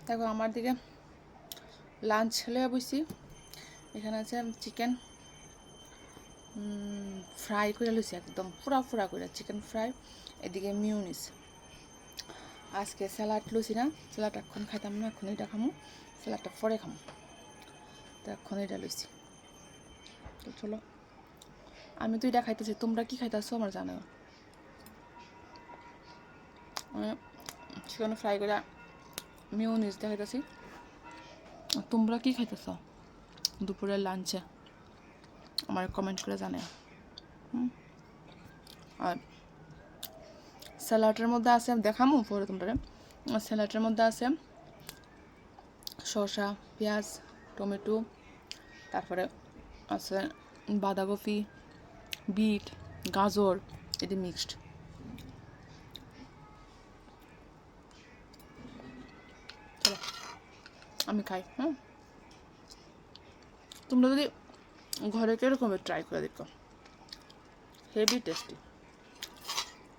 দেখো আমার দিকে লাঞ্চ লয়ে বসি। এখানে আছে চিকেন ফ্রাই করে লইছি, একদম পুরা পুরা করে চিকেন ফ্রাই। এদিকে মিউনিস। আজকে স্যালাড লইছি না, স্যালাড এখন খাইতাম না, এখন এটা খামো, স্যালাডটা পরে খামো। তো এখন এটা লইছি। তো চলো, আমি তো এটা খাইতেছি, তোমরা কি খাইতেছো আমার জানো। চিকেন ফ্রাই করে মিউনিস দেখাইতেছি। তোমরা কি খাইতেছ দুপুরের লাঞ্চে আমার কমেন্ট করে জানে। আর স্যালাডের মধ্যে আছে, দেখামো পরে তোমরা। স্যালাডের মধ্যে আছে শসা, পেঁয়াজ, টমেটো, তারপরে আছে বাঁধাকপি, বিট, গাজর, এটি মিক্সড। চলো আমি খাই। তোমরা যদি ঘরে কীরকমের ট্রাই করে দেখো, হেভি টেস্টি।